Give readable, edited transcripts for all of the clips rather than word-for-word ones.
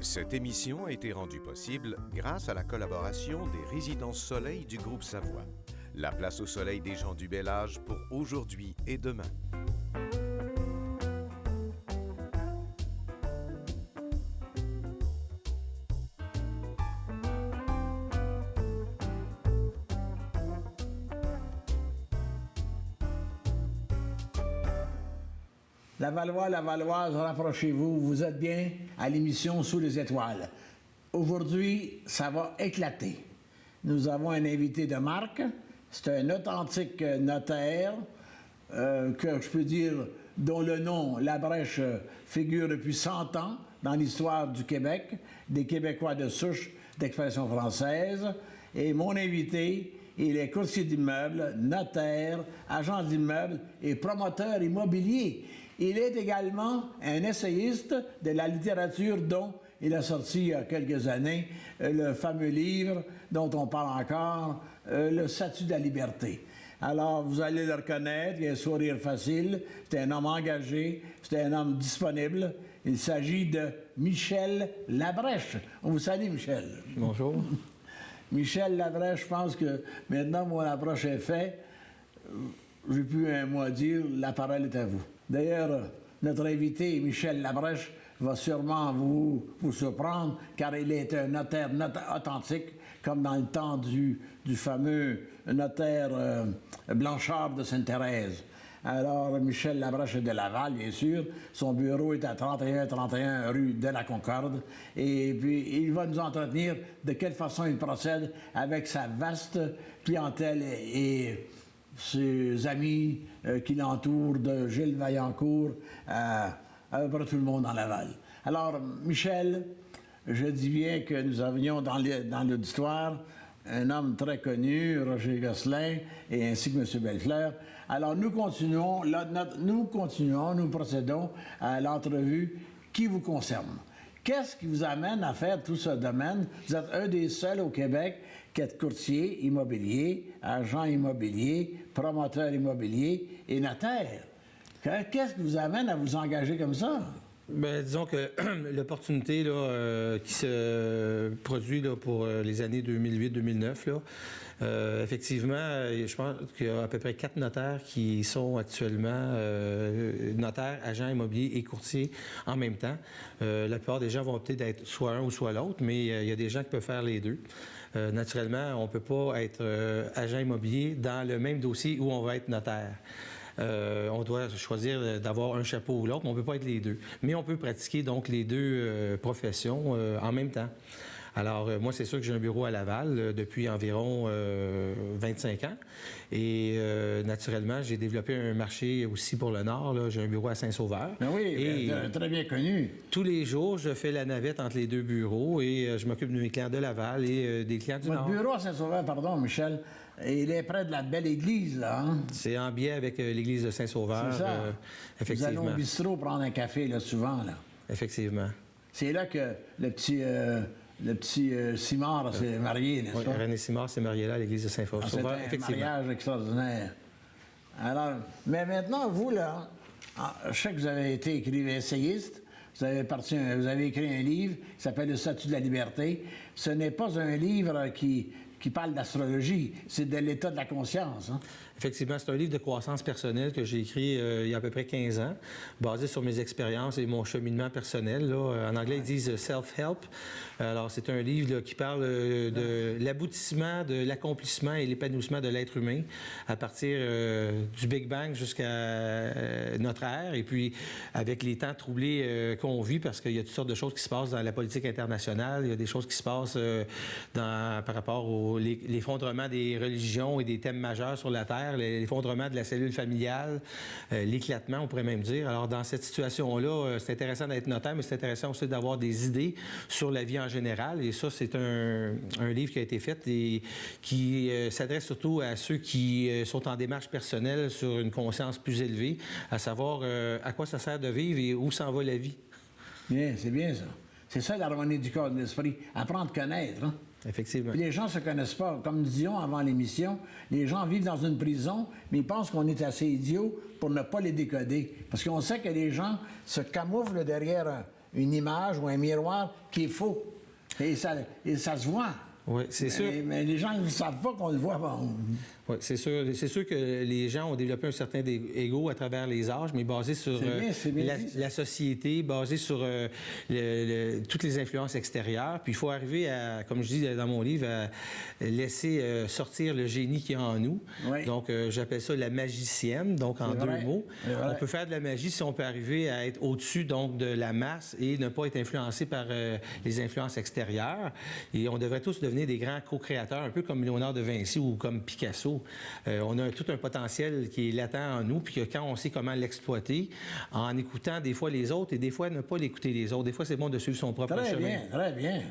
Cette émission a été rendue possible grâce à la collaboration des Résidences Soleil du groupe Savoie. La place au soleil des gens du bel âge pour aujourd'hui et demain. Lavallois, Lavalloise, rapprochez-vous, vous êtes bien à l'émission Sous les étoiles. Aujourd'hui, ça va éclater. Nous avons un invité de marque, c'est un authentique notaire, que je peux dire, dont le nom, Labrèche, figure depuis 100 ans dans l'histoire du Québec, des Québécois de souche d'expression française. Et mon invité, il est courtier d'immeubles, notaire, agent d'immeubles et promoteur immobilier. Il est également un essayiste de la littérature dont il a sorti il y a quelques années le fameux livre dont on parle encore, Le Statut de la liberté. Alors, vous allez le reconnaître, il a un sourire facile, c'est un homme engagé, c'est un homme disponible. Il s'agit de Michel Labrèche. On vous salue, Michel. Bonjour. Michel Labrèche, je pense que maintenant mon approche est faite. J'ai plus un mot à dire, la parole est à vous. D'ailleurs, notre invité, Michel Labrèche, va sûrement vous surprendre, car il est un notaire authentique, comme dans le temps du fameux notaire Blanchard de Sainte-Thérèse. Alors, Michel Labrèche est de Laval, bien sûr. Son bureau est à 31 rue de la Concorde. Et puis, il va nous entretenir de quelle façon il procède avec sa vaste clientèle et ses amis qui l'entourent, de Gilles Vaillancourt à peu près tout le monde dans Laval. Alors, Michel, je dis bien que nous avions dans l'auditoire un homme très connu, Roger Gosselin, et ainsi que M. Bellefleur. Alors, nous procédons à l'entrevue qui vous concerne. Qu'est-ce qui vous amène à faire tout ce domaine? Vous êtes un des seuls au Québec qui est courtier immobilier, agent immobilier, promoteur immobilier et notaire. Qu'est-ce qui vous amène à vous engager comme ça? Bien, disons que l'opportunité qui se produit là, pour les années 2008-2009, effectivement, je pense qu'il y a à peu près 4 notaires qui sont actuellement notaires, agents immobiliers et courtiers en même temps. La plupart des gens vont peut-être être soit un ou soit l'autre, mais il y a des gens qui peuvent faire les deux. Naturellement, on ne peut pas être agent immobilier dans le même dossier où on va être notaire. On doit choisir d'avoir un chapeau ou l'autre, mais on ne peut pas être les deux. Mais on peut pratiquer donc les deux professions en même temps. Alors, moi, c'est sûr que j'ai un bureau à Laval depuis environ 25 ans. Et naturellement, j'ai développé un marché aussi pour le Nord. Là. J'ai un bureau à Saint-Sauveur. Ben oui, et, très bien connu. Tous les jours, je fais la navette entre les deux bureaux et je m'occupe de mes clients de Laval et des clients du Nord. Votre bureau à Saint-Sauveur, pardon, Michel, il est près de la belle église, là. Hein? C'est en biais avec l'église de Saint-Sauveur. C'est ça. Effectivement. Vous allez au bistrot prendre un café, là, souvent, là. Effectivement. C'est là que le petit Simard s'est marié, n'est-ce pas? René Simard s'est marié là à l'église de Saint-Sauveur. C'est un mariage extraordinaire. Alors, mais maintenant, vous, là, je sais que vous avez été écrivain essayiste, vous avez écrit un livre qui s'appelle Le Statut de la liberté. Ce n'est pas un livre qui parle d'astrologie, c'est de l'état de la conscience. Hein? Effectivement, c'est un livre de croissance personnelle que j'ai écrit il y a à peu près 15 ans, basé sur mes expériences et mon cheminement personnel. Là. En anglais, ils disent « self-help ». Alors, c'est un livre là, qui parle de l'aboutissement, de l'accomplissement et l'épanouissement de l'être humain à partir du Big Bang jusqu'à notre ère. Et puis, avec les temps troublés qu'on vit, parce qu'il y a toutes sortes de choses qui se passent dans la politique internationale, il y a des choses qui se passent par rapport à l'effondrement des religions et des thèmes majeurs sur la Terre, l'effondrement de la cellule familiale, l'éclatement, on pourrait même dire. Alors, dans cette situation-là, c'est intéressant d'être notaire, mais c'est intéressant aussi d'avoir des idées sur la vie en général. Et ça, c'est un livre qui a été fait et qui s'adresse surtout à ceux qui sont en démarche personnelle sur une conscience plus élevée, à savoir à quoi ça sert de vivre et où s'en va la vie. Bien, c'est bien ça. C'est ça l'harmonie du corps et de l'esprit. Apprendre à connaître, hein? Effectivement. Puis les gens ne se connaissent pas. Comme nous disions avant l'émission, les gens vivent dans une prison, mais ils pensent qu'on est assez idiots pour ne pas les décoder. Parce qu'on sait que les gens se camouflent derrière une image ou un miroir qui est faux. Et ça se voit. Oui, c'est sûr. Mais les gens ne savent pas qu'on le voit. Bon. Oui, c'est sûr que les gens ont développé un certain ego à travers les âges, mais basé sur la société, basé sur toutes les influences extérieures. Puis il faut arriver à, comme je dis dans mon livre, à laisser sortir le génie qu'il y a en nous. Oui. Donc, j'appelle ça la magicienne, donc en deux mots. On peut faire de la magie si on peut arriver à être au-dessus donc de la masse et ne pas être influencé par les influences extérieures. Et on devrait tous devenir des grands co-créateurs, un peu comme Léonard de Vinci ou comme Picasso. On a tout un potentiel qui est latent en nous, puis que quand on sait comment l'exploiter, en écoutant des fois les autres et des fois ne pas l'écouter les autres. Des fois, c'est bon de suivre son propre chemin. Très bien, très bien.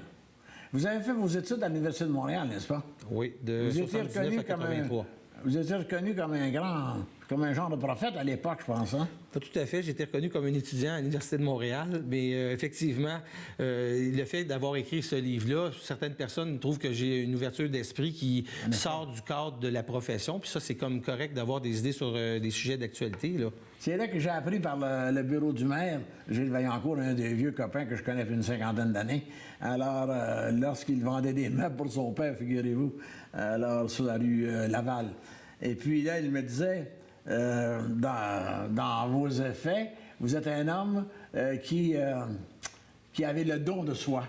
Vous avez fait vos études à l'Université de Montréal, n'est-ce pas? Oui, de 79 à 83. Vous étiez reconnu comme un genre de prophète à l'époque, je pense, hein? Pas tout à fait. J'ai été reconnu comme un étudiant à l'Université de Montréal, mais effectivement, le fait d'avoir écrit ce livre-là, certaines personnes trouvent que j'ai une ouverture d'esprit qui sort du cadre de la profession, puis ça, c'est comme correct d'avoir des idées sur des sujets d'actualité, là. C'est là que j'ai appris par le bureau du maire, Gilles Vaillancourt, un des vieux copains que je connais depuis une cinquantaine d'années. Alors, lorsqu'il vendait des meubles pour son père, figurez-vous, alors sur la rue Laval. Et puis là, il me disait, dans vos effets, vous êtes un homme qui avait le don de soi,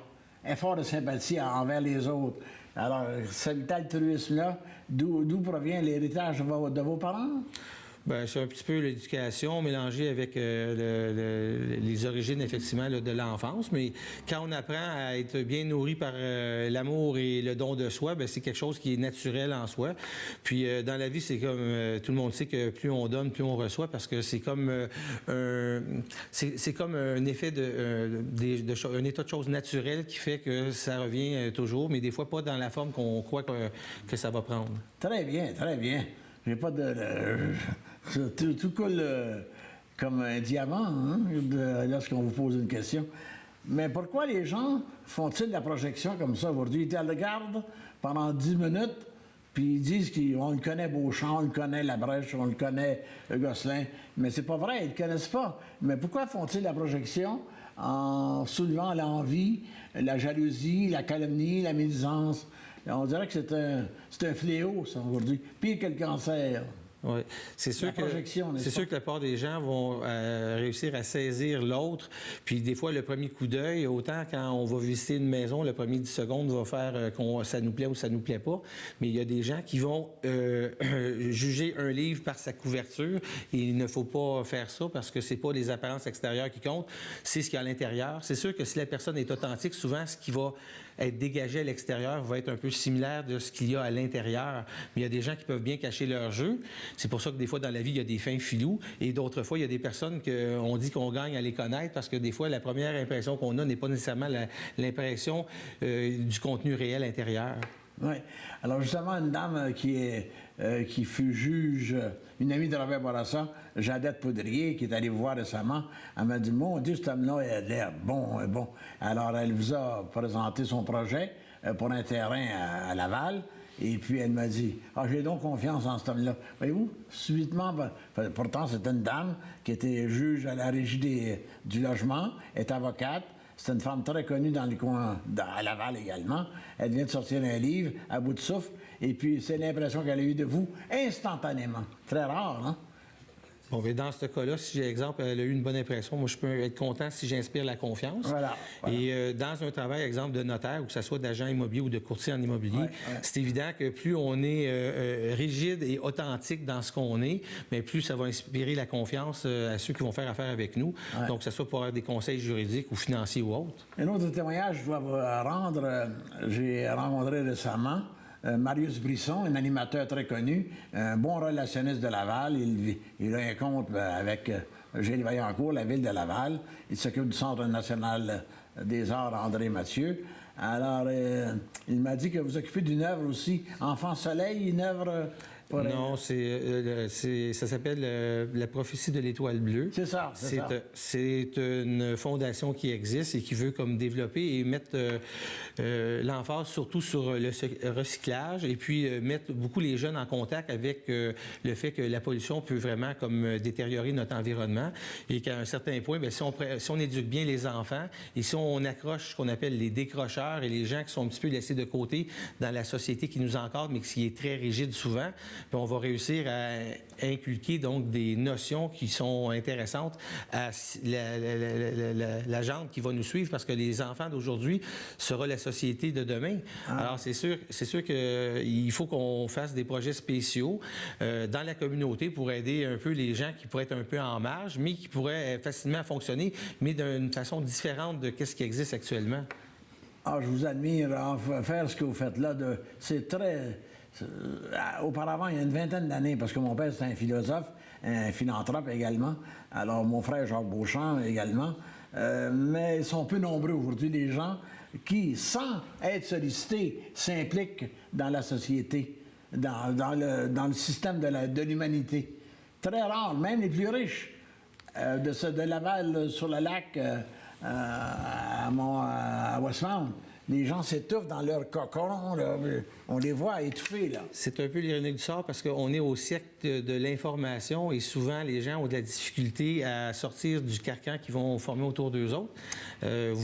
un fort de sympathie envers les autres. Alors, cet altruisme-là, d'où provient l'héritage de vos parents? Bien, c'est un petit peu l'éducation mélangée avec les origines, effectivement, là, de l'enfance. Mais quand on apprend à être bien nourri par l'amour et le don de soi, bien, c'est quelque chose qui est naturel en soi. Puis, dans la vie, c'est comme tout le monde sait que plus on donne, plus on reçoit, parce que c'est comme c'est comme un effet un état de choses naturel qui fait que ça revient toujours, mais des fois pas dans la forme qu'on croit que ça va prendre. Très bien, très bien. J'ai pas de... tout coule comme un diamant, hein, lorsqu'on vous pose une question. Mais pourquoi les gens font-ils de la projection comme ça aujourd'hui? Ils te regardent pendant 10 minutes, puis ils disent qu'on le connaît Beauchamp, on le connaît Labrèche, on le connaît Gosselin. Mais c'est pas vrai, ils ne le connaissent pas. Mais pourquoi font-ils de la projection en soulevant l'envie, la jalousie, la calomnie, la médisance? On dirait que c'est un fléau, ça, aujourd'hui. Pire que le cancer. Oui, c'est sûr que la part des gens vont réussir à saisir l'autre. Puis des fois, le premier coup d'œil, autant quand on va visiter une maison, le premier 10 secondes va faire ça nous plaît ou ça nous plaît pas. Mais il y a des gens qui vont juger un livre par sa couverture. Et il ne faut pas faire ça parce que c'est pas les apparences extérieures qui comptent, c'est ce qu'il y a à l'intérieur. C'est sûr que si la personne est authentique, souvent ce qui va être dégagé à l'extérieur va être un peu similaire de ce qu'il y a à l'intérieur. Mais il y a des gens qui peuvent bien cacher leur jeu. C'est pour ça que des fois, dans la vie, il y a des fins filous. Et d'autres fois, il y a des personnes qu'on dit qu'on gagne à les connaître parce que des fois, la première impression qu'on a n'est pas nécessairement l'impression du contenu réel intérieur. Oui. Alors, justement, une dame qui fut juge, une amie de Robert Bourassa, Jadette Poudrier, qui est allée vous voir récemment, elle m'a dit, mon Dieu, cet homme-là, il a l'air bon. Alors, elle vous a présenté son projet pour un terrain à Laval. Et puis, elle m'a dit, j'ai donc confiance en cet homme-là. Voyez-vous, subitement, pourtant, c'est une dame qui était juge à la régie du logement, est avocate. C'est une femme très connue dans le coin, à Laval également. Elle vient de sortir un livre, à bout de souffle. Et puis, c'est l'impression qu'elle a eue de vous instantanément. Très rare, hein? Bon, mais dans ce cas-là, si j'ai exemple, elle a eu une bonne impression, moi, je peux être content si j'inspire la confiance. Voilà. Et dans un travail, exemple, de notaire, ou que ce soit d'agent immobilier ou de courtier en immobilier, c'est évident que plus on est rigide et authentique dans ce qu'on est, mais plus ça va inspirer la confiance à ceux qui vont faire affaire avec nous. Ouais. Donc, que ce soit pour avoir des conseils juridiques ou financiers ou autres. Un autre témoignage, je dois vous rendre. J'ai rencontré récemment Marius Brisson, un animateur très connu, un bon relationniste de Laval. Il a un compte avec Gilles Vaillancourt, la ville de Laval. Il s'occupe du Centre national des arts André Mathieu. Alors, il m'a dit que vous occupez d'une œuvre aussi, Enfant Soleil, une œuvre... Non, ça s'appelle la prophétie de l'étoile bleue. C'est ça, c'est ça. C'est une fondation qui existe et qui veut comme développer et mettre l'emphase surtout sur le recyclage et puis mettre beaucoup les jeunes en contact avec le fait que la pollution peut vraiment comme détériorer notre environnement et qu'à un certain point, bien, si on éduque bien les enfants et si on accroche ce qu'on appelle les décrocheurs et les gens qui sont un petit peu laissés de côté dans la société qui nous encadre mais qui est très rigide souvent, puis on va réussir à inculquer donc des notions qui sont intéressantes à la gente qui va nous suivre parce que les enfants d'aujourd'hui sera la société de demain. Alors c'est sûr qu'il faut qu'on fasse des projets spéciaux dans la communauté pour aider un peu les gens qui pourraient être un peu en marge, mais qui pourraient facilement fonctionner, mais d'une façon différente de ce qui existe actuellement. Ah, je vous admire faire ce que vous faites là. C'est très... Auparavant, il y a une vingtaine d'années, parce que mon père, c'était un philosophe, un philanthrope également. Alors, mon frère, Jacques Beauchamp, également. Mais ils sont peu nombreux aujourd'hui, des gens qui, sans être sollicités, s'impliquent dans la société, dans le système de l'humanité. Très rare, même les plus riches, de Laval sur le lac à Westmount. Les gens s'étouffent dans leur cocon, là. On les voit étouffés, là. C'est un peu l'ironie du sort parce qu'on est au siècle de l'information et souvent, les gens ont de la difficulté à sortir du carcan qu'ils vont former autour d'eux autres.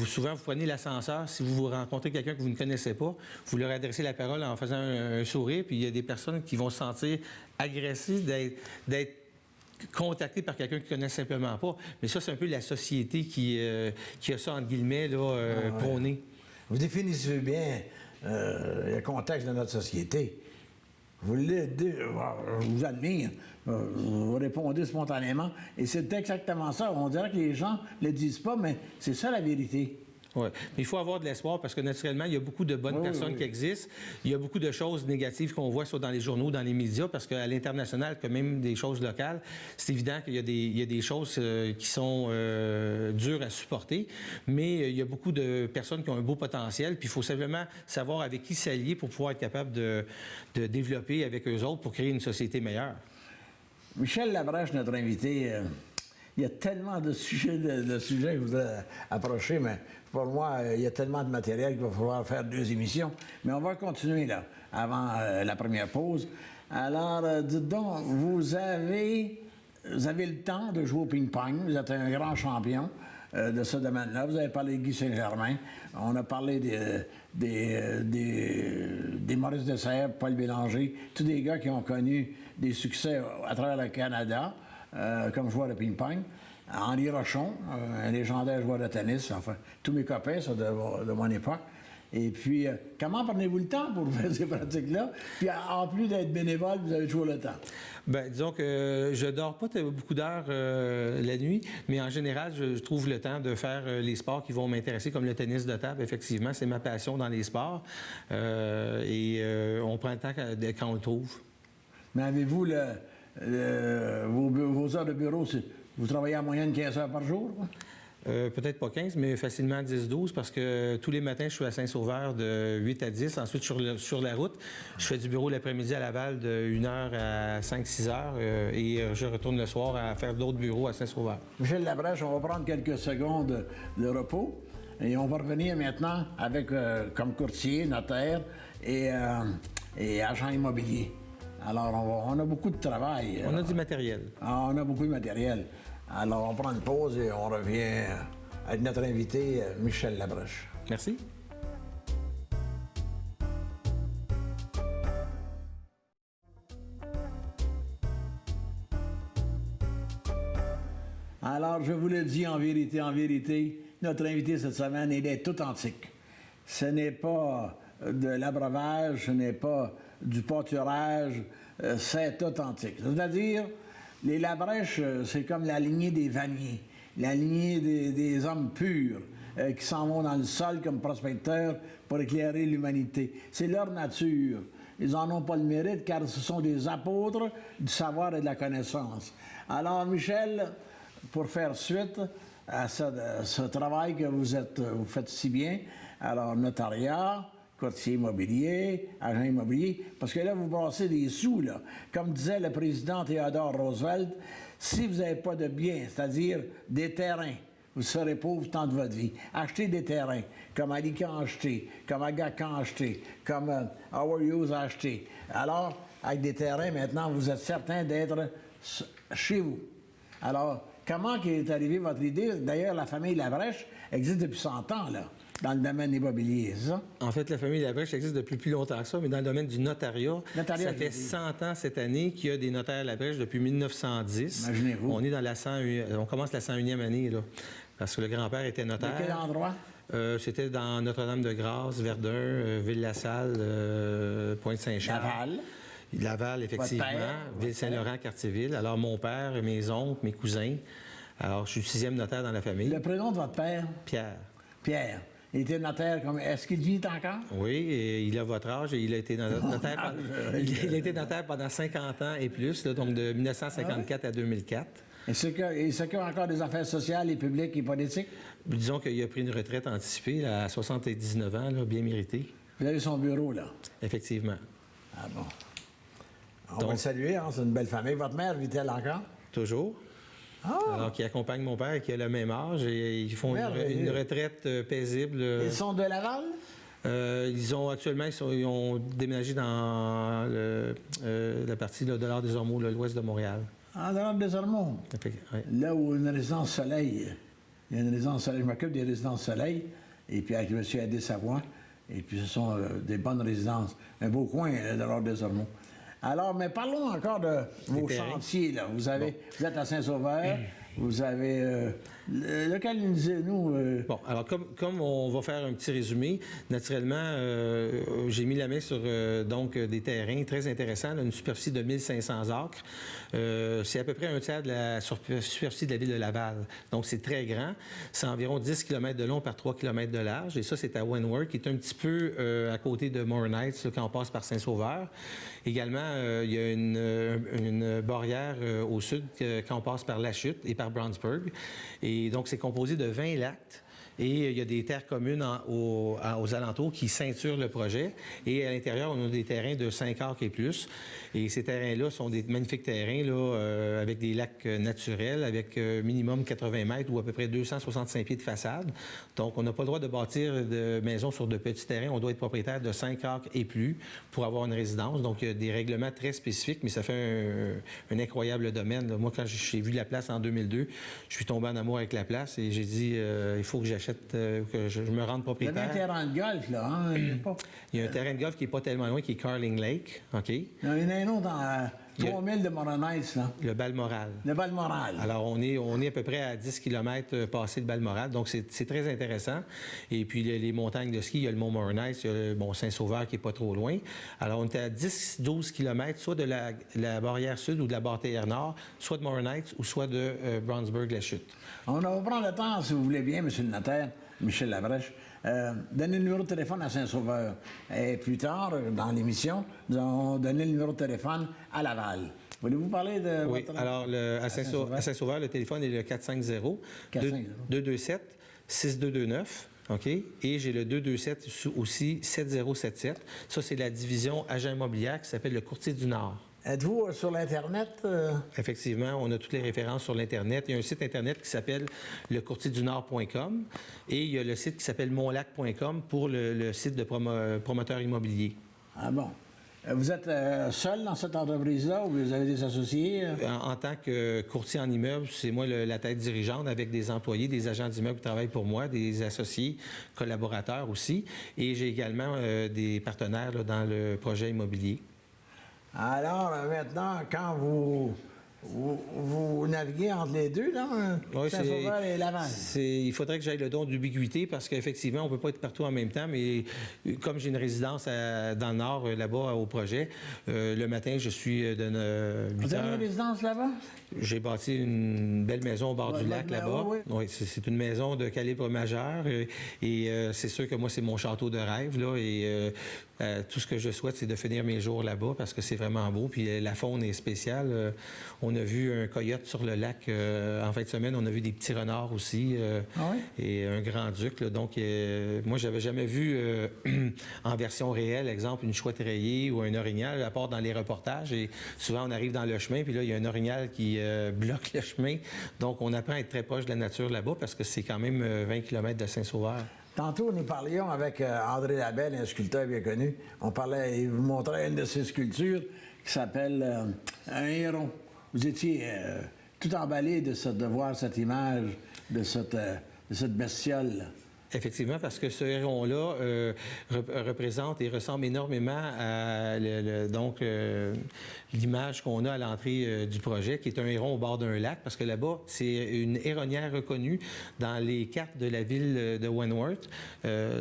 Souvent, vous prenez l'ascenseur, si vous rencontrez quelqu'un que vous ne connaissez pas, vous leur adressez la parole en faisant un sourire, puis il y a des personnes qui vont se sentir agressées d'être contacté par quelqu'un qui ne connaît simplement pas. Mais ça, c'est un peu la société qui a ça, entre guillemets, là, prôné. Vous définissez bien le contexte de notre société. Je vous admire. Vous répondez spontanément. Et c'est exactement ça. On dirait que les gens ne le disent pas, mais c'est ça la vérité. Oui, mais il faut avoir de l'espoir parce que naturellement, il y a beaucoup de bonnes personnes qui existent. Il y a beaucoup de choses négatives qu'on voit soit dans les journaux, dans les médias, parce qu'à l'international, que même des choses locales, c'est évident qu'il y a des choses qui sont dures à supporter, mais il y a beaucoup de personnes qui ont un beau potentiel, puis il faut simplement savoir avec qui s'allier pour pouvoir être capable de développer avec eux autres pour créer une société meilleure. Michel Labrèche, notre invité, il y a tellement de sujets que je voudrais approcher, mais pour moi, il y a tellement de matériel qu'il va falloir faire 2 émissions. Mais on va continuer, là, avant la première pause. Alors, dites donc, vous avez le temps de jouer au ping-pong. Vous êtes un grand champion de ce domaine-là. Vous avez parlé de Guy Saint-Germain. On a parlé des Maurice Dessert, Paul Bélanger, tous des gars qui ont connu des succès à travers le Canada. Comme joueur de ping-pong. Henri Rochon, un légendaire joueur de tennis, enfin, tous mes copains, ça, de mon époque. Et puis, comment prenez-vous le temps pour faire ces pratiques-là? Puis, en plus d'être bénévole, vous avez toujours le temps. Bien, disons que je dors pas beaucoup d'heures la nuit, mais en général, je trouve le temps de faire les sports qui vont m'intéresser, comme le tennis de table. Effectivement, c'est ma passion dans les sports. On prend le temps quand on le trouve. Mais avez-vous vos heures de bureau, vous travaillez en moyenne 15 heures par jour? Peut-être pas 15, mais facilement 10-12 parce que tous les matins, je suis à Saint-Sauveur de 8 à 10. Ensuite, sur la route, je fais du bureau l'après-midi à Laval de 1 heure à 5-6 heures et je retourne le soir à faire d'autres bureaux à Saint-Sauveur. Michel Labrèche, on va prendre quelques secondes de repos et on va revenir maintenant avec comme courtier, notaire et agent immobilier. Alors, on a beaucoup de travail. On a du matériel. On a beaucoup de matériel. Alors, on prend une pause et on revient avec notre invité, Michel Labrèche. Merci. Alors, je vous le dis en vérité, notre invité cette semaine, il est authentique. Ce n'est pas de l'abreuvage, ce n'est pas du pâturage, c'est authentique. C'est-à-dire, les Labrèche, c'est comme la lignée des Vanier, la lignée des hommes purs qui s'en vont dans le sol comme prospecteurs pour éclairer l'humanité. C'est leur nature. Ils n'en ont pas le mérite car ce sont des apôtres du savoir et de la connaissance. Alors, Michel, pour faire suite à ce travail que vous faites si bien, alors notariat, courtier immobilier, agent immobilier, parce que là, vous brassez des sous, là. Comme disait le président Theodore Roosevelt, si vous n'avez pas de biens, c'est-à-dire des terrains, vous serez pauvre tant de votre vie. Achetez des terrains, comme Ali a acheté, comme Agak a acheté, comme Howard Hughes a acheté. Alors, avec des terrains, maintenant, vous êtes certain d'être chez vous. Alors, comment est arrivée votre idée? D'ailleurs, la famille Labrèche existe depuis 100 ans, là, dans le domaine immobilier, c'est ça? En fait, la famille Labrèche existe depuis plus longtemps que ça, mais dans le domaine du notariat, ça fait 100 ans cette année qu'il y a des notaires Labrèche depuis 1910. Imaginez-vous. On est dans on commence la 101e année, là, parce que le grand-père était notaire. De quel endroit? C'était dans Notre-Dame-de-Grâce, Verdun, Ville-la-Salle, Pointe-Saint-Charles. Laval, effectivement. Ville-Saint-Laurent, Cartierville. Alors, mon père, mes oncles, mes cousins. Alors, je suis le 6e notaire dans la famille. Le prénom de votre père? Pierre. Pierre. Il était notaire comme... Est-ce qu'il vit encore? Oui, et il a votre âge et il a été notaire, il a été notaire pendant 50 ans et plus, là, donc de 1954 à 2004. Et il s'occupe encore des affaires sociales et publiques et politiques? Disons qu'il a pris une retraite anticipée là, à 79 ans, là, bien méritée. Vous avez son bureau, là? Effectivement. Ah bon. On va le saluer, hein? C'est une belle famille. Votre mère vit-elle encore? Toujours. Ah! Alors, qui accompagne mon père, qui a le même âge, et ils font une retraite paisible. Ils sont de Laval? Ils ont déménagé dans la partie de l'Art des Ormeaux, l'ouest de Montréal. Ah, dans l'Art des Ormeaux. Oui. Là où une résidence soleil. Il y a une résidence soleil. Je m'occupe des résidences soleil. Et puis avec M. Adé-Savoie. Et puis ce sont des bonnes résidences. Un beau coin de l'Art des Ormeaux. Alors, mais parlons encore de vos chantiers, là. Vous êtes à Saint-Sauveur, vous avez... localisez-nous... Bon, alors comme on va faire un petit résumé, naturellement, j'ai mis la main sur donc des terrains très intéressants, là, une superficie de 1500 acres. C'est à peu près un tiers de la superficie de la ville de Laval. Donc, c'est très grand. C'est environ 10 km de long par 3 km de large. Et ça, c'est à Wentworth, qui est un petit peu à côté de Moore Heights, là, quand on passe par Saint-Sauveur. Également, il y a une barrière au sud quand on passe par La Chute et par Brownsburg. Et donc, c'est composé de 20 lacs. Et il y a des terres communes aux alentours qui ceinturent le projet. Et à l'intérieur, on a des terrains de 5 acres et plus. Et ces terrains-là sont des magnifiques terrains là, avec des lacs naturels, avec minimum 80 mètres ou à peu près 265 pieds de façade. Donc, on n'a pas le droit de bâtir de maisons sur de petits terrains. On doit être propriétaire de 5 acres et plus pour avoir une résidence. Donc, il y a des règlements très spécifiques, mais ça fait un incroyable domaine. Là. Moi, quand j'ai vu la place en 2002, je suis tombé en amour avec la place et j'ai dit, il faut que j'achète, que je me rende propriétaire. Il y a un terrain de golf, là, hein? Il y a un terrain de golf qui n'est pas tellement loin, qui est Carling Lake, OK? Il y en a un autre dans 3000 de Moronite, là. Le Balmoral. Le Balmoral. Alors, on est à peu près à 10 km passé de Balmoral, donc c'est très intéressant. Et puis, les montagnes de ski, il y a le mont Moronite, il y a le Saint-Sauveur qui n'est pas trop loin. Alors, on était à 10-12 km, soit de la barrière sud ou de la barrière nord, soit de Moronite ou soit de Brownsburg-la-Chute. On va prendre le temps, si vous voulez bien, M. le notaire, Michel Labrèche, donner le numéro de téléphone à Saint-Sauveur. Et plus tard, dans l'émission, nous allons donner le numéro de téléphone à Laval. Voulez-vous parler de oui, votre... alors à Saint-Sauveur, le téléphone est le 450-227-6229. OK? Et j'ai le 227 aussi 7077. Ça, c'est la division agent immobilière qui s'appelle le Courtier du Nord. Êtes-vous sur l'Internet? Effectivement, on a toutes les références sur l'Internet. Il y a un site Internet qui s'appelle lecourtierdunord.com et il y a le site qui s'appelle monlac.com pour le site de promoteur immobilier. Ah bon. Vous êtes seul dans cette entreprise-là ou vous avez des associés? En tant que courtier en immeuble, c'est moi la tête dirigeante avec des employés, des agents d'immeuble qui travaillent pour moi, des associés, collaborateurs aussi. Et j'ai également des partenaires là, dans le projet immobilier. Alors, maintenant, quand vous naviguez entre les deux, là, oui, Saint-Sauveur et Laval. Il faudrait que j'aille le don d'ubiquité parce qu'effectivement, on ne peut pas être partout en même temps, mais comme j'ai une résidence dans le nord, là-bas, au projet, le matin, je suis de 8 heures. Vous avez une résidence là-bas? J'ai bâti une belle maison au bord du lac là-bas. Oui. Oui, c'est une maison de calibre majeur et c'est sûr que moi, c'est mon château de rêve. Là, et Tout ce que je souhaite, c'est de finir mes jours là-bas parce que c'est vraiment beau. Puis la faune est spéciale. On a vu un coyote sur le lac en fin de semaine. On a vu des petits renards aussi et un grand-duc. Donc, moi, j'avais jamais vu en version réelle, exemple, une chouette rayée ou un orignal, à part dans les reportages. Et souvent, on arrive dans le chemin, puis là, il y a un orignal qui bloque le chemin. Donc, on apprend à être très proche de la nature là-bas parce que c'est quand même 20 km de Saint-Sauveur. Tantôt, nous parlions avec André Labelle, un sculpteur bien connu. On parlait, il vous montrait une de ses sculptures qui s'appelle Un héron. Vous étiez tout emballé de voir cette image de cette bestiole. Effectivement, parce que ce héron-là représente et ressemble énormément à l'image qu'on a à l'entrée du projet, qui est un héron au bord d'un lac, parce que là-bas, c'est une héronnière reconnue dans les cartes de la ville de Wentworth.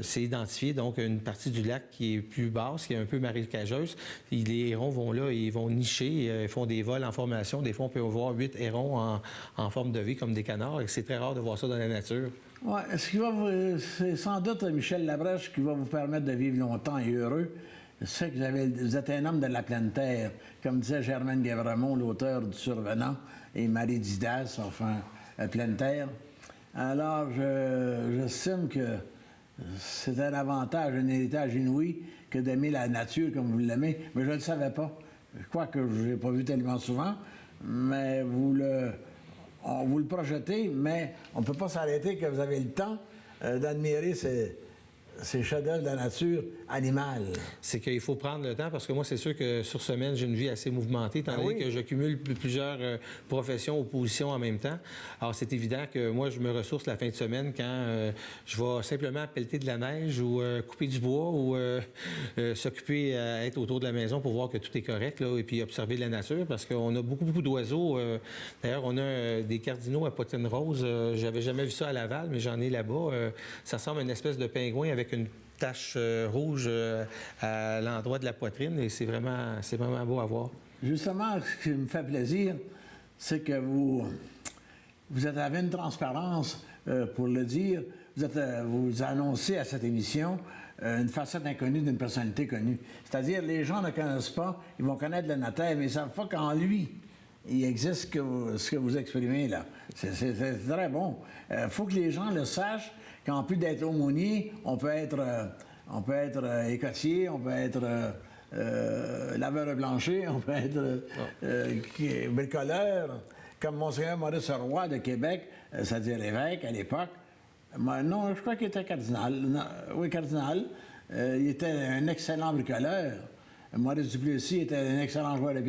C'est identifié, donc, une partie du lac qui est plus basse, qui est un peu marécageuse. Et les hérons vont là, ils vont nicher, ils font des vols en formation. Des fois, on peut voir 8 hérons en forme de V, comme des canards, et c'est très rare de voir ça dans la nature. Oui, c'est sans doute Michel Labrèche qui va vous permettre de vivre longtemps et heureux. C'est que vous êtes un homme de la pleine terre, comme disait Germaine Guévremont, l'auteur du Survenant, et Marie Didas, enfin, Pleine Terre. Alors, j'estime que c'est un avantage, un héritage inouï que d'aimer la nature comme vous l'aimez, mais je ne le savais pas. Je crois que je ne l'ai pas vu tellement souvent, mais vous le projetez, mais on ne peut pas s'arrêter que vous avez le temps d'admirer ces chefs-d'œuvre de la nature animale. C'est qu'il faut prendre le temps, parce que moi, c'est sûr que sur semaine, j'ai une vie assez mouvementée, étant donné que je cumule plusieurs professions ou positions en même temps. Alors, c'est évident que moi, je me ressource la fin de semaine quand je vais simplement pelleter de la neige ou couper du bois ou s'occuper à être autour de la maison pour voir que tout est correct, là, et puis observer la nature, parce qu'on a beaucoup d'oiseaux. D'ailleurs, on a des cardinaux à poitrine rose. J'avais jamais vu ça à Laval, mais j'en ai là-bas. Ça ressemble à une espèce de pingouin avec une tache rouge à l'endroit de la poitrine, et c'est vraiment beau à voir. Justement, ce qui me fait plaisir, c'est que vous avez une transparence, pour le dire. Vous annoncez à cette émission une facette inconnue d'une personnalité connue. C'est-à-dire, les gens ne connaissent pas, ils vont connaître le notaire, mais ils ne savent pas qu'en lui, il existe ce que vous exprimez là. C'est très bon. Il faut que les gens le sachent, qu'en plus d'être aumônier, on peut être écotier, on peut être laveur de plancher, on peut être bricoleur, comme Monseigneur Maurice Roy de Québec, c'est-à-dire évêque à l'époque. Non, je crois qu'il était cardinal. Oui, cardinal. Il était un excellent bricoleur. Maurice Duplessis était un excellent joueur de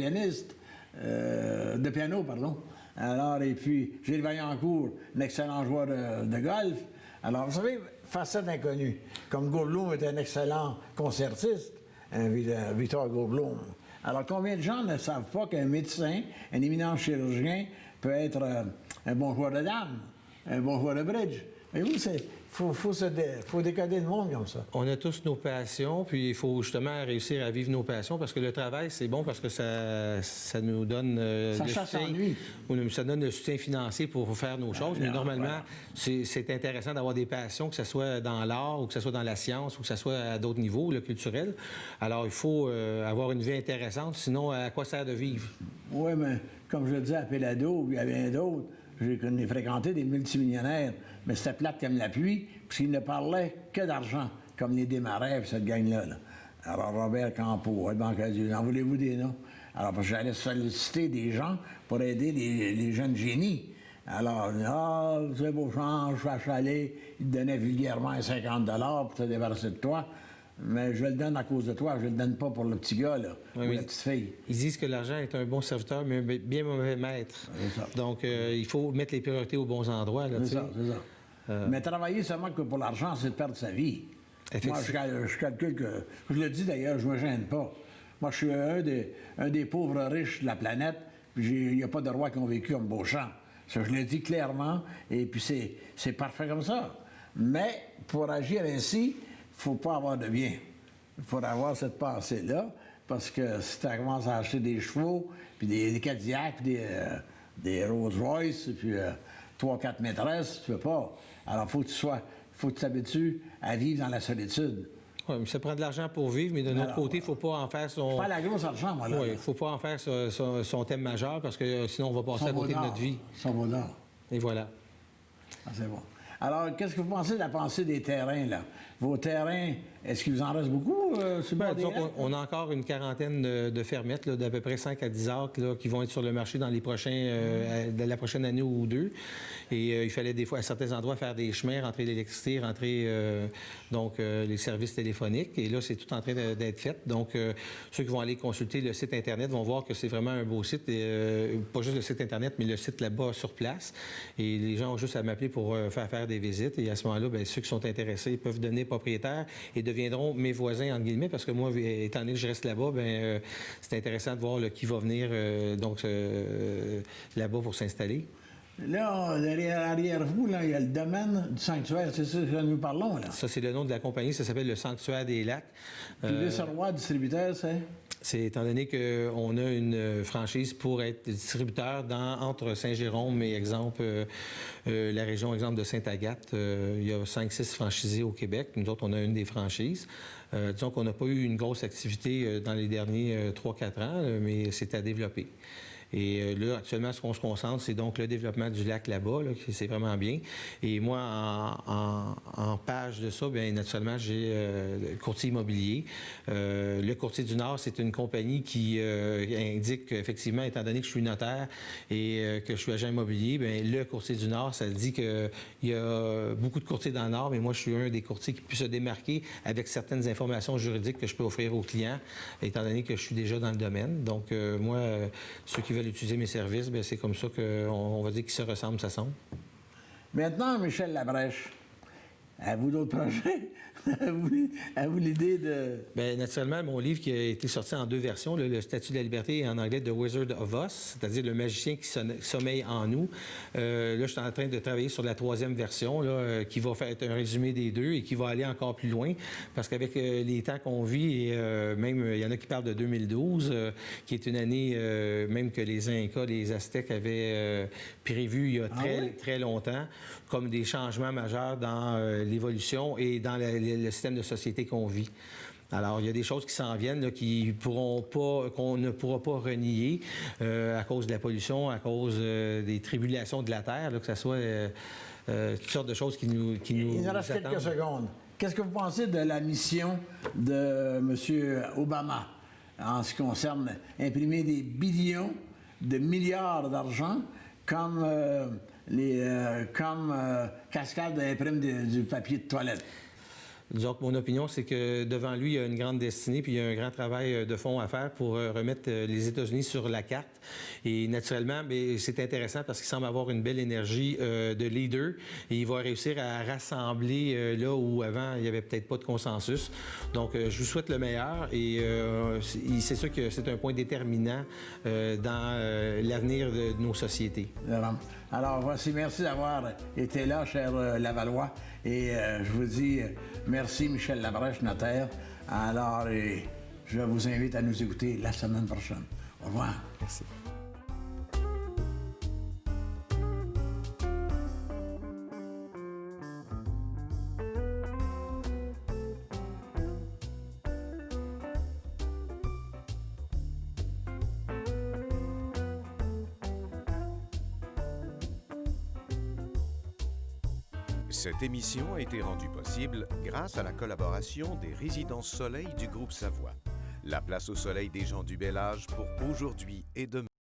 piano, pardon. Alors, et puis, Gilles Vaillancourt, un excellent joueur de golf. Alors, vous savez, facette inconnue. Comme Goldblum était un excellent concertiste, Victor Goldblum. Alors, combien de gens ne savent pas qu'un médecin, un éminent chirurgien, peut être un bon joueur de dames, un bon joueur de bridge? Mais oui, faut décoder le monde comme ça. On a tous nos passions, puis il faut justement réussir à vivre nos passions, parce que le travail, c'est bon parce que ça nous donne ça donne le soutien financier pour faire nos choses. Mais normalement, c'est intéressant d'avoir des passions, que ce soit dans l'art, ou que ce soit dans la science, ou que ce soit à d'autres niveaux, le culturel. Alors, il faut avoir une vie intéressante, sinon, à quoi sert de vivre? Oui, mais comme je le disais à Pélado, il y a bien d'autres. J'ai fréquenté des multimillionnaires, mais c'était plate comme la pluie, puisqu'ils ne parlaient que d'argent, comme les Desmarais et cette gang-là. Là. Alors, Robert Campeau, Banque à Dieu, en voulez-vous des noms? Alors, parce que j'allais solliciter des gens pour aider les jeunes génies. Alors, vous avez beau change, je suis à chalet, ils te donnaient vulgairement 50 $ pour te débarrasser de toi. Mais je le donne à cause de toi, je le donne pas pour le petit gars, là, ou la petite fille. Ils disent que l'argent est un bon serviteur, mais un bien mauvais maître. Donc, il faut mettre les priorités aux bons endroits. C'est ça. Mais travailler seulement que pour l'argent, c'est de perdre sa vie. Moi, je calcule que... Je le dis d'ailleurs, je me gêne pas. Moi, je suis un des pauvres riches de la planète, puis il n'y a pas de rois qui ont vécu comme Beauchamp. Ça, je le dis clairement, et puis c'est parfait comme ça. Mais pour agir ainsi, il ne faut pas avoir de bien. Il faut avoir cette pensée-là, parce que si tu commences à acheter des chevaux, puis des Cadillacs, puis des Rolls-Royce, puis 3-4 maîtresses, tu ne peux pas. Alors, il faut que tu t'habitues à vivre dans la solitude. Ouais, mais ça prend de l'argent pour vivre, mais de notre côté, il ne faut pas en faire son... Pas la grosse argent, moi, là. Oui, il ne faut pas en faire son thème majeur parce que sinon, on va passer à côté de notre vie. Son bonheur. Et voilà. Ah, c'est bon. Alors, qu'est-ce que vous pensez de la pensée des terrains, là? Vos terrains, est-ce qu'il vous en reste beaucoup sur le bord des Disons lacs? qu'on a encore une quarantaine de fermettes, d'à peu près 5 à 10 acres là, qui vont être sur le marché dans les de la prochaine année ou deux. Et il fallait des fois, à certains endroits, faire des chemins, rentrer l'électricité, rentrer les services téléphoniques. Et là, c'est tout en train d'être fait. Donc, ceux qui vont aller consulter le site Internet vont voir que c'est vraiment un beau site. Pas juste le site Internet, mais le site là-bas sur place. Et les gens ont juste à m'appeler pour faire des visites. Et à ce moment-là, bien, ceux qui sont intéressés ils peuvent devenir propriétaires et deviendront mes voisins, entre guillemets, parce que moi, étant donné que je reste là-bas, bien, c'est intéressant de voir qui va venir là-bas pour s'installer. Là, derrière vous, là, il y a le domaine du sanctuaire. C'est ça que nous parlons, là. Ça, c'est le nom de la compagnie. Ça s'appelle le Sanctuaire des Lacs. Privé-Sorois, distributeur, c'est? C'est étant donné qu'on a une franchise pour être distributeur entre Saint-Jérôme et, exemple, la région, exemple, de Sainte-Agathe. Il y a 5-6 franchisés au Québec. Nous autres, on a une des franchises. Disons qu'on n'a pas eu une grosse activité dans les derniers 3-4 ans, mais c'est à développer. Et là, actuellement, ce qu'on se concentre, c'est donc le développement du lac là-bas, là, c'est vraiment bien. Et moi, en page de ça, bien naturellement, j'ai le courtier immobilier. Le courtier du Nord, c'est une compagnie qui indique qu'effectivement, étant donné que je suis notaire et que je suis agent immobilier, bien, le courtier du Nord, ça dit qu'il y a beaucoup de courtiers dans le Nord, mais moi, je suis un des courtiers qui peut se démarquer avec certaines informations juridiques que je peux offrir aux clients, étant donné que je suis déjà dans le domaine. Donc, moi, ceux qui veulent utiliser mes services, bien, c'est comme ça qu'on va dire qu'ils se ressemblent, ça semble. Maintenant, Michel Labrèche, avez-vous d'autres projets? Avez-vous l'idée de... Bien, naturellement, mon livre qui a été sorti en 2 versions, le Statut de la liberté et en anglais The Wizard of Us, c'est-à-dire le magicien qui sommeille en nous. Là, je suis en train de travailler sur la 3e version là, qui va faire un résumé des 2 et qui va aller encore plus loin parce qu'avec les temps qu'on vit, et même il y en a qui parlent de 2012, qui est une année même que les Incas, les Aztèques avaient prévu il y a très longtemps, comme des changements majeurs dans l'évolution et dans le système de société qu'on vit. Alors, il y a des choses qui s'en viennent là, qu'on ne pourra pas renier à cause de la pollution, à cause des tribulations de la Terre, là, que ce soit toutes sortes de choses qui nous Il nous reste attendent. quelques secondes. Qu'est-ce que vous pensez de la mission de M. Obama en ce qui concerne imprimer des billions de milliards d'argent comme Cascade imprime du papier de toilette? Disons que mon opinion, c'est que devant lui, il y a une grande destinée, puis il y a un grand travail de fond à faire pour remettre les États-Unis sur la carte. Et naturellement, bien, c'est intéressant parce qu'il semble avoir une belle énergie de leader et il va réussir à rassembler là où avant, il n'y avait peut-être pas de consensus. Donc, je vous souhaite le meilleur et c'est sûr que c'est un point déterminant dans l'avenir de nos sociétés. Alors, voici, merci d'avoir été là, cher Lavallois. Et je vous dis merci, Michel Labrèche, notaire. Alors, je vous invite à nous écouter la semaine prochaine. Au revoir. Merci. Cette émission a été rendue possible grâce à la collaboration des Résidences Soleil du groupe Savoie. La place au soleil des gens du bel âge pour aujourd'hui et demain.